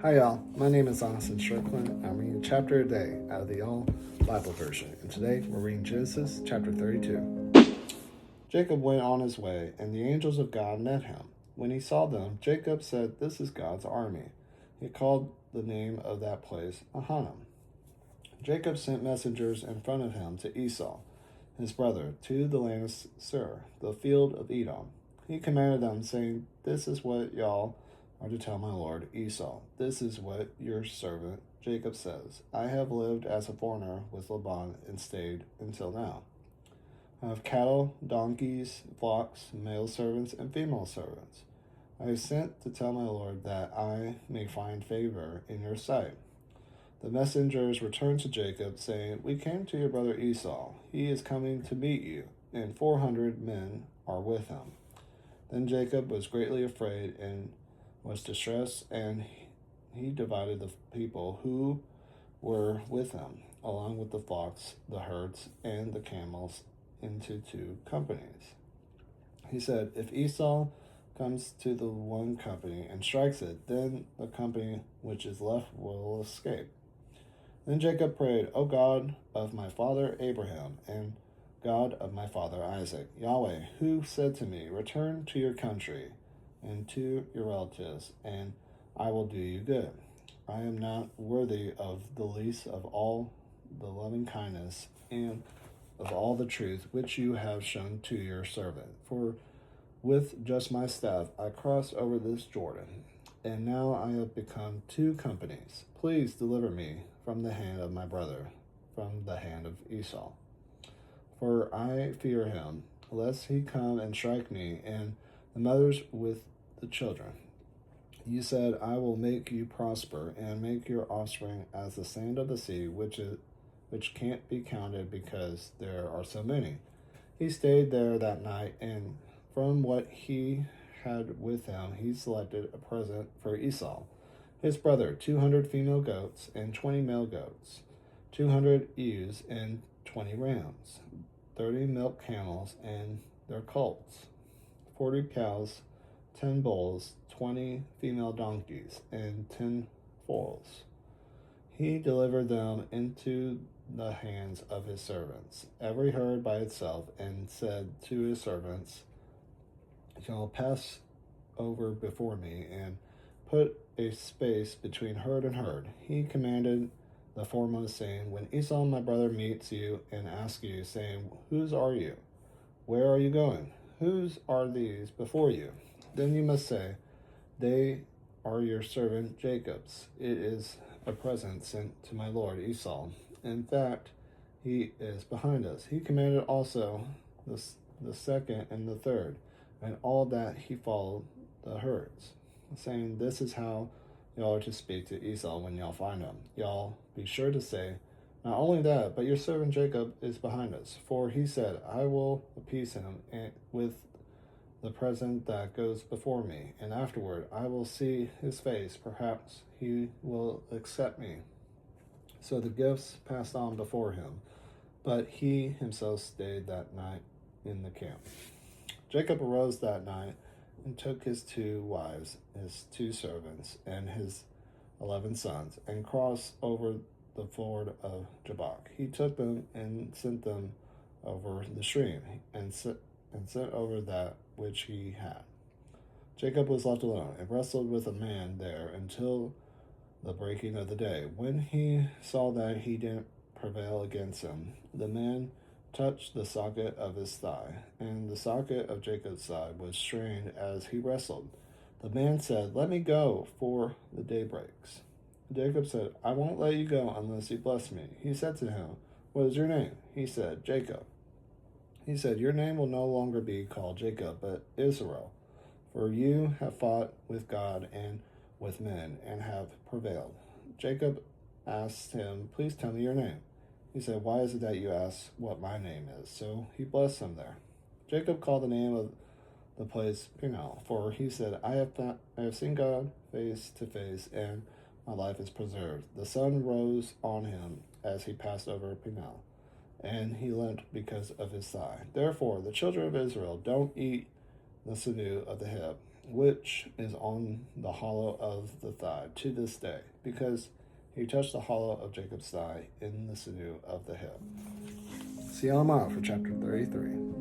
Hi y'all, my name is Austin Strickland. I'm reading a chapter a day out of the All Bible version, and today we're reading Genesis chapter 32. Jacob went on his way, and the angels of God met him. When he saw them, Jacob said, "This is God's army." He called the name of that place Mahanaim. Jacob sent messengers in front of him to Esau, his brother, to the land of Seir, the field of Edom. He commanded them, saying, "This is what y'all are to tell my lord Esau. This is what your servant Jacob says. I have lived as a foreigner with Laban and stayed until now. I have cattle, donkeys, flocks, male servants, and female servants. I have sent to tell my lord that I may find favor in your sight." The messengers returned to Jacob, saying, "We came to your brother Esau. He is coming to meet you, and 400 men are with him." Then Jacob was greatly afraid and was distressed, and he divided the people who were with him, along with the flocks, the herds, and the camels, into two companies. He said, "If Esau comes to the one company and strikes it, then the company which is left will escape." Then Jacob prayed, "O God of my father Abraham, and God of my father Isaac, Yahweh, who said to me, 'Return to your country and to your relatives, and I will do you good.' I am not worthy of the least of all the loving kindness and of all the truth which you have shown to your servant. For with just my staff I crossed over this Jordan, and now I have become two companies. Please deliver me from the hand of my brother, from the hand of Esau. For I fear him, lest he come and strike me and the mothers with the children. You said, 'I will make you prosper and make your offspring as the sand of the sea, which can't be counted because there are so many.'" He stayed there that night, and from what he had with him, he selected a present for Esau, his brother, 200 female goats and 20 male goats, 200 ewes and 20 rams, 30 milk camels and their colts, 40 cows, 10 bulls, 20 female donkeys, and 10 foals. He delivered them into the hands of his servants, every herd by itself, and said to his servants, "Y'all pass over before me and put a space between herd and herd." He commanded the foremost, saying, "When Esau my brother meets you and asks you, saying, 'Whose are you? Where are you going? Whose are these before you?' Then you must say, 'They are your servant Jacob's. It is a present sent to my lord Esau. In fact, he is behind us.'" He commanded also the second and the third, and all that he followed the herds, saying, "This is how y'all are to speak to Esau when y'all find him. Y'all be sure to say, 'Not only that, but your servant Jacob is behind us. For he said, I will appease him with the present that goes before me, and afterward I will see his face. Perhaps he will accept me.'" So the gifts passed on before him, but he himself stayed that night in the camp. Jacob arose that night and took his 2 wives, his 2 servants, and his 11 sons, and crossed over the ford of Jabbok. He took them and sent them over the stream, and sent over that which he had. Jacob was left alone, and wrestled with a man there until the breaking of the day. When he saw that he didn't prevail against him, the man touched the socket of his thigh, and the socket of Jacob's thigh was strained as he wrestled. The man said, "Let me go, for the day breaks." Jacob said, "I won't let you go unless you bless me." He said to him, "What is your name?" He said, "Jacob." He said, "Your name will no longer be called Jacob, but Israel, for you have fought with God and with men, and have prevailed." Jacob asked him, "Please tell me your name." He said, "Why is it that you ask what my name is?" So he blessed him there. Jacob called the name of the place Peniel, for he said, I have seen God face to face, and my life is preserved. The sun rose on him as he passed over Peniel, and he limped because of his thigh. Therefore, the children of Israel don't eat the sinew of the hip, which is on the hollow of the thigh to this day, because he touched the hollow of Jacob's thigh in the sinew of the hip. See you on tomorrow for chapter 33.